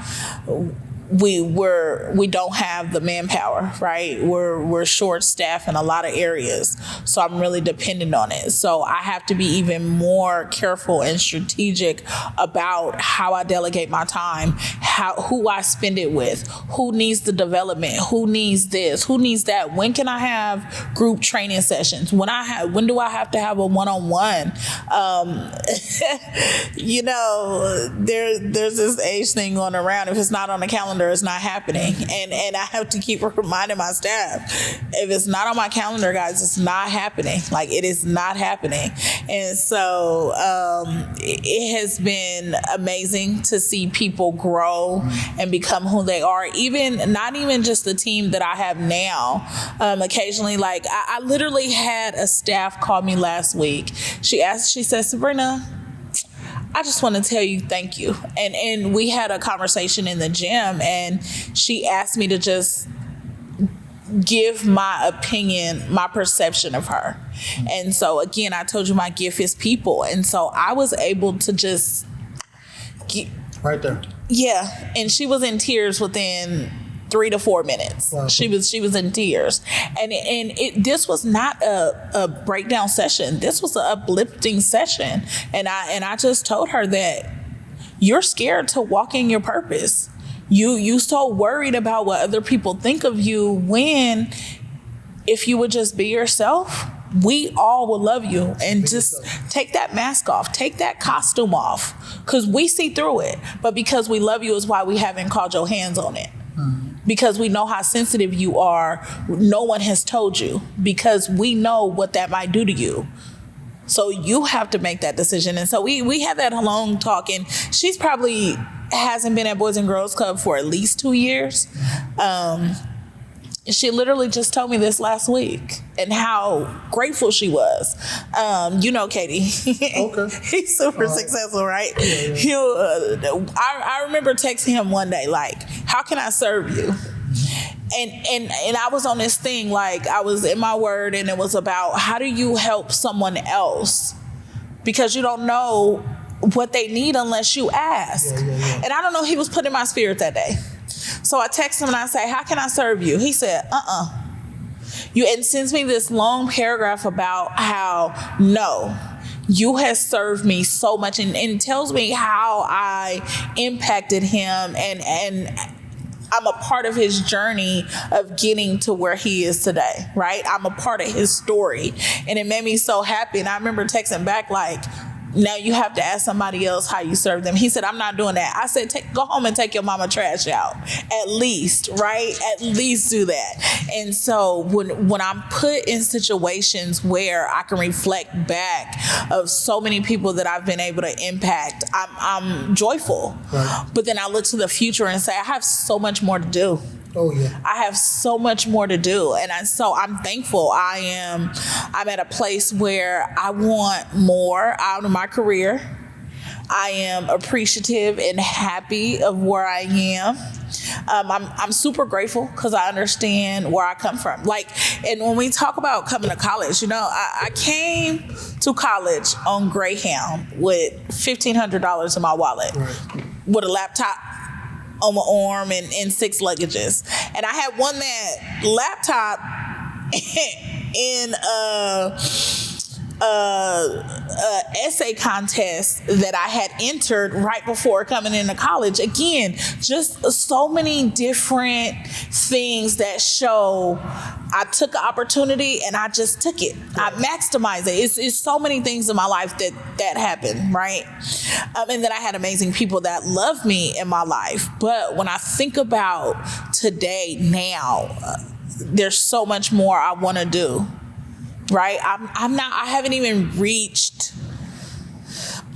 we don't have the manpower, right? We're short staffed in a lot of areas, so I'm really dependent on it. So I have to be even more careful and strategic about how I delegate my time, who I spend it with, who needs the development, who needs this, who needs that. When can I have group training sessions? When do I have to have a one-on-one? There's this age thing going around. If it's not on the calendar, it's not happening. And I have to keep reminding my staff, if it's not on my calendar, guys, it's not happening. Like, it is not happening. And so it has been amazing to see people grow and become who they are. Not even just the team that I have now. Occasionally, like, I literally had a staff call me last week. She said, Sabrina, I just want to tell you thank you. And we had a conversation in the gym, and she asked me to just give my opinion, my perception of her. And so, again, I told you my gift is people. And so I was able to just right there. Yeah. And she was in tears within 3 to 4 minutes. Wow. She was in tears. And this was not a breakdown session. This was an uplifting session. And I just told her that you're scared to walk in your purpose. You so worried about what other people think of you, when if you would just be yourself, we all will love you. And just take that mask off, take that costume off, because we see through it. But because we love you is why we haven't called your hands on it. Because we know how sensitive you are. No one has told you, because we know what that might do to you. So you have to make that decision. And so we had that long talk, and she's probably hasn't been at Boys and Girls Club for at least 2 years. She literally just told me this last week, and how grateful she was. Katie. Okay. He's super successful, right? Yeah. I remember texting him one day, like, how can I serve you? And I was on this thing, like, I was in my word, and it was about, how do you help someone else? Because you don't know what they need unless you ask. Yeah. And I don't know, he was put in my spirit that day. So I text him and I say, how can I serve you? He said, and sends me this long paragraph about how, no, you have served me so much, and tells me how I impacted him, and I'm a part of his journey of getting to where he is today, right? I'm a part of his story, and it made me so happy. And I remember texting back, like, now you have to ask somebody else how you serve them. He said, I'm not doing that. I said, go home and take your mama trash out. At least, right? At least do that. And so when I'm put in situations where I can reflect back of so many people that I've been able to impact, I'm joyful. Right. But then I look to the future and say, I have so much more to do. Oh yeah, I have so much more to do, and so I'm thankful. I'm at a place where I want more out of my career. I am appreciative and happy of where I am. I'm super grateful because I understand where I come from. Like, and when we talk about coming to college, I came to college on Greyhound with $1,500 in my wallet, right, with a laptop on my arm and 6 luggages. And I had won that laptop in essay contest that I had entered right before coming into college. Again, just so many different things that show I took an opportunity and I just took it. I maximized it. It's so many things in my life that happened, right? And then I had amazing people that love me in my life. But when I think about today, now, there's so much more I want to do. right? I haven't even reached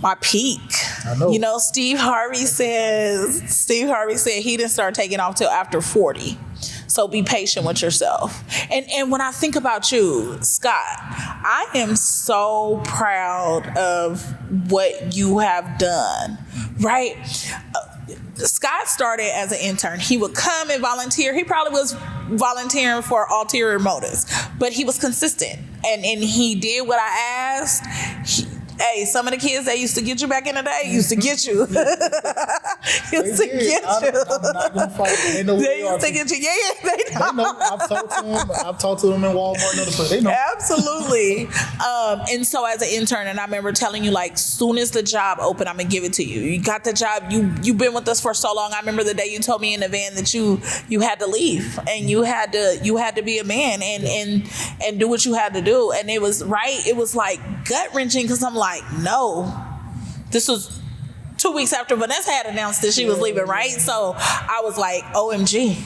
my peak. I know. You know, Steve Harvey said he didn't start taking off till after 40. So be patient with yourself. And when I think about you, Scott, I am so proud of what you have done, right? Scott started as an intern. He would come and volunteer. He probably was volunteering for ulterior motives, but he was consistent and he did what I asked. Hey, some of the kids that used to get you back in the day used to get you. I'm not gonna fight. They know they used to get you. Yeah, they know. I've talked to them in Walmart and other places. They know. Absolutely. And so as an intern, and I remember telling you, like, soon as the job opened, I'm gonna give it to you. You got the job. You've been with us for so long. I remember the day you told me in the van that you had to leave and you had to be a man and do what you had to do. And it was right. It was like gut wrenching because I'm like, no, this was 2 weeks after Vanessa had announced that she was leaving, right? So I was like, OMG,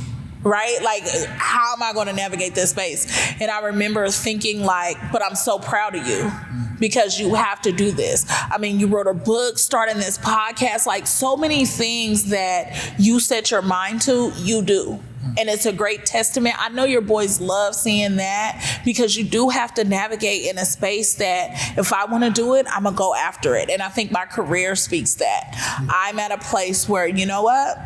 right? Like, how am I going to navigate this space? And I remember thinking like, but I'm so proud of you because you have to do this. I mean, you wrote a book, starting this podcast, like so many things that you set your mind to, you do. And it's a great testament. I know your boys love seeing that because you do have to navigate in a space that if I want to do it, I'm going to go after it. And I think my career speaks that. I'm at a place where, you know what?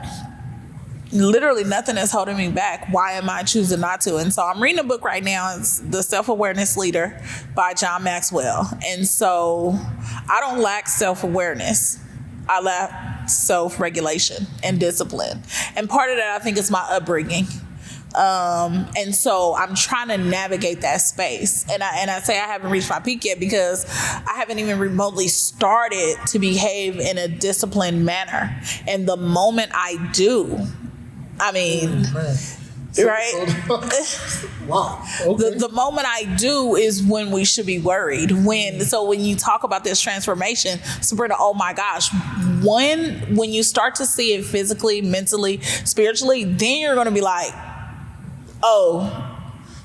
Literally nothing is holding me back. Why am I choosing not to? And so I'm reading a book right now. It's The Self-Awareness Leader by John Maxwell. And so I don't lack self-awareness. I lack self-regulation and discipline. And part of that, I think, is my upbringing. And so I'm trying to navigate that space. And I say I haven't reached my peak yet because I haven't even remotely started to behave in a disciplined manner. And the moment I do, I mean, right? Wow. Okay. The moment I do is when we should be worried. So when you talk about this transformation, Sabrina, oh my gosh, when you start to see it physically, mentally, spiritually, then you're going to be like, oh,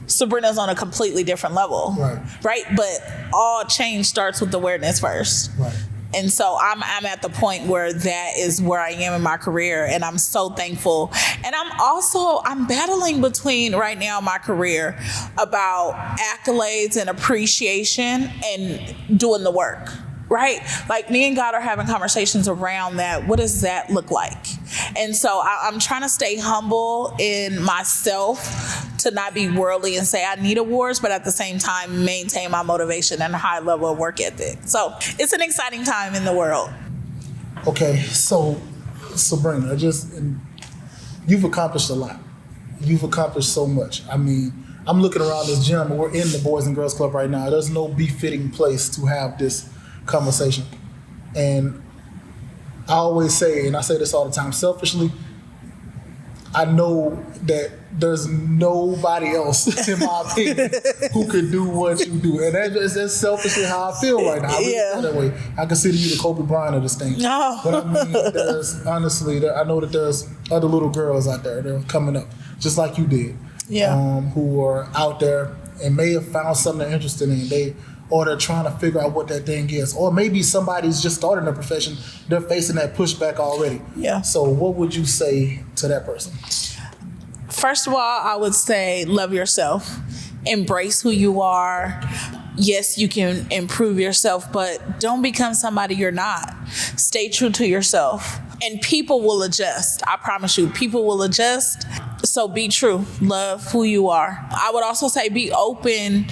Sabrina's on a completely different level. Right? But all change starts with awareness first. Right. And so I'm at the point where that is where I am in my career, and I'm so thankful. And I'm battling between right now in my career about accolades and appreciation and doing the work. Right? Like me and God are having conversations around that. What does that look like? And so I'm trying to stay humble in myself to not be worldly and say I need awards, but at the same time maintain my motivation and a high level of work ethic. So it's an exciting time in the world. Okay, so Sabrina, you've accomplished a lot. You've accomplished so much. I mean, I'm looking around this gym, and we're in the Boys and Girls Club right now. There's no befitting place to have this conversation. And I always say, and I say this all the time, selfishly, I know that there's nobody else, in my opinion, who can do what you do. And that's selfishly how I feel right now. I really feel that way. I consider you the Kobe Bryant of this thing. No. But I mean, I know that there's other little girls out there that are coming up, just like you did, who are out there and may have found something they're interested in. Or they're trying to figure out what that thing is. Or maybe somebody's just starting a profession, they're facing that pushback already. Yeah. So what would you say to that person? First of all, I would say love yourself. Embrace who you are. Yes, you can improve yourself, but don't become somebody you're not. Stay true to yourself. And people will adjust. I promise you, people will adjust. So be true. Love who you are. I would also say be open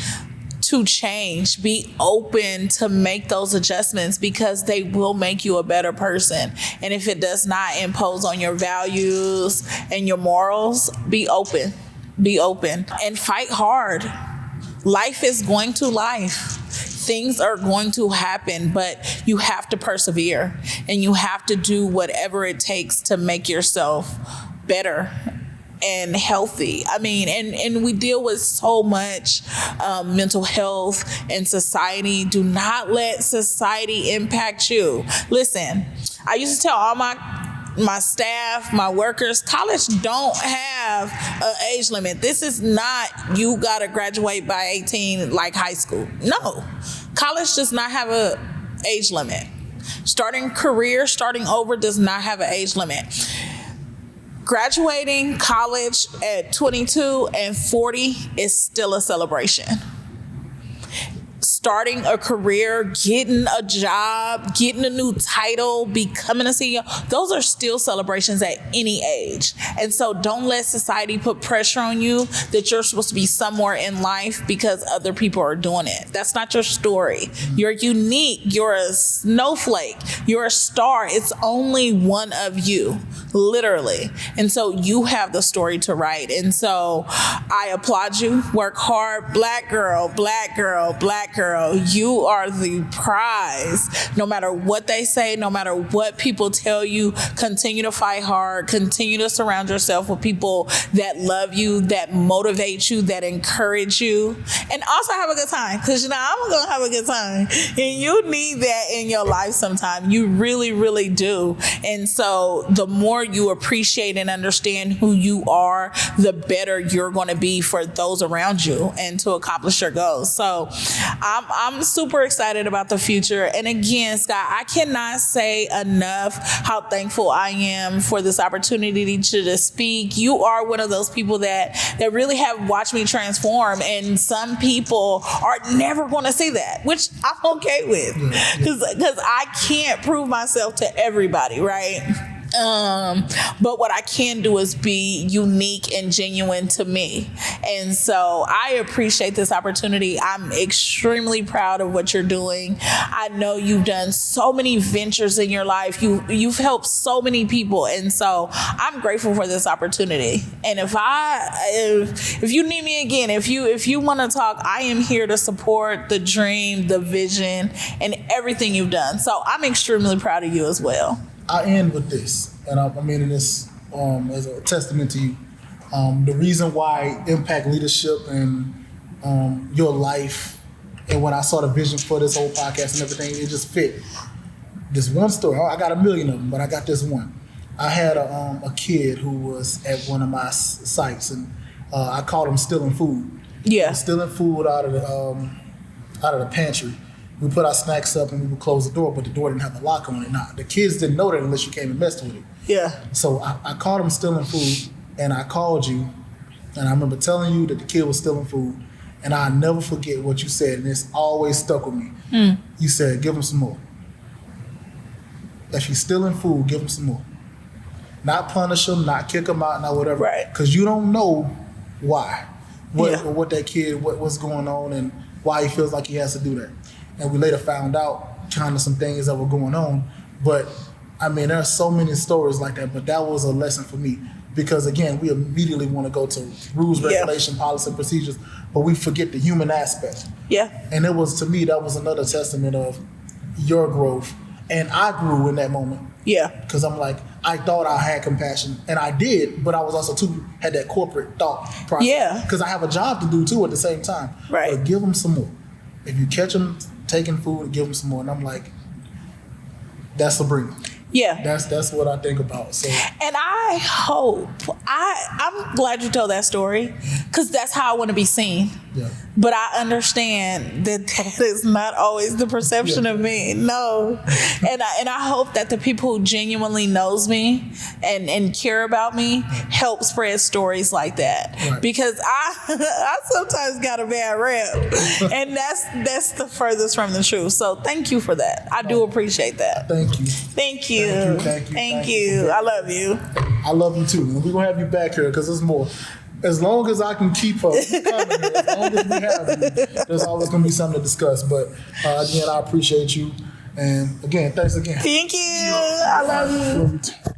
to change, be open to make those adjustments because they will make you a better person. And if it does not impose on your values and your morals, be open and fight hard. Life is going to life. Things are going to happen, but you have to persevere and you have to do whatever it takes to make yourself better and healthy. I mean, and we deal with so much mental health and society. Do not let society impact you. Listen, I used to tell all my my staff, my workers, college don't have an age limit. This is not you got to graduate by 18 like high school. No. College does not have a age limit. Starting career, starting over does not have an age limit. Graduating college at 22 and 40 is still a celebration. Starting a career, getting a job, getting a new title, becoming a CEO, those are still celebrations at any age. And so don't let society put pressure on you that you're supposed to be somewhere in life because other people are doing it. That's not your story. You're unique. You're a snowflake. You're a star. It's only one of you, literally. And so you have the story to write. And so I applaud you. Work hard. Black girl, black girl, black girl. You are the prize. No matter what they say, no matter what people tell you, continue to fight hard. Continue to surround yourself with people that love you, that motivate you, that encourage you. And also have a good time. Because, you know, I'm going to have a good time. And you need that in your life sometime. You really, really do. And so the more you appreciate and understand who you are, the better you're going to be for those around you and to accomplish your goals. So I'm super excited about the future. And again, Scott, I cannot say enough how thankful I am for this opportunity to speak. You are one of those people that really have watched me transform. And some people are never going to see that, which I'm okay with because I can't prove myself to everybody, right? But what I can do is be unique and genuine to me. And so I appreciate this opportunity. I'm extremely proud of what you're doing. I know you've done so many ventures in your life. You've helped so many people. And so I'm grateful for this opportunity. And if you need me again, if you want to talk, I am here to support the dream, the vision, and everything you've done. So I'm extremely proud of you as well. I end with this, and I mean this as a testament to you. The reason why Impact Leadership and your life, and when I saw the vision for this whole podcast and everything, it just fit. This one story, I got a million of them, but I got this one. I had a kid who was at one of my sites, and I called him stealing food. Yeah, stealing food out of the pantry. We put our snacks up and we would close the door, but the door didn't have a lock on it. Now, the kids didn't know that unless you came and messed with it. Yeah. So I caught him stealing food, and I called you, and I remember telling you that the kid was stealing food, and I'll never forget what you said, and it's always stuck with me. You said, give him some more. If he's stealing food, give him some more. Not punish him, not kick him out, not whatever. Right. Because you don't know why, what that kid, what's going on, and why he feels like he has to do that. And we later found out kind of some things that were going on. But, I mean, there are so many stories like that, but that was a lesson for me. Because, again, we immediately want to go to rules, regulation, policy, procedures, but we forget the human aspect. Yeah. And it was, to me, that was another testament of your growth. And I grew in that moment. Yeah. Because I'm like, I thought I had compassion, and I did, but I was also, too, had that corporate thought process. Yeah. Because I have a job to do, too, at the same time. Right. But give them some more. If you catch them taking food, give them some more. And I'm like, that's Sabrina. Yeah. That's what I think about. So, and I hope, I'm glad you told that story, because that's how I want to be seen. Yeah. But I understand that is not always the perception of me. No. And I hope that the people who genuinely knows me and care about me help spread stories like that. Right. Because I sometimes got a bad rep. And that's the furthest from the truth. So thank you for that. I do appreciate that. Thank you. Thank you. Thank you. I love you. I love you too. And we're going to have you back here because there's more. As long as I can keep up, as long as we have you, there's always going to be something to discuss. But again, I appreciate you. And again, thanks again. Thank you. I love you. Love you too.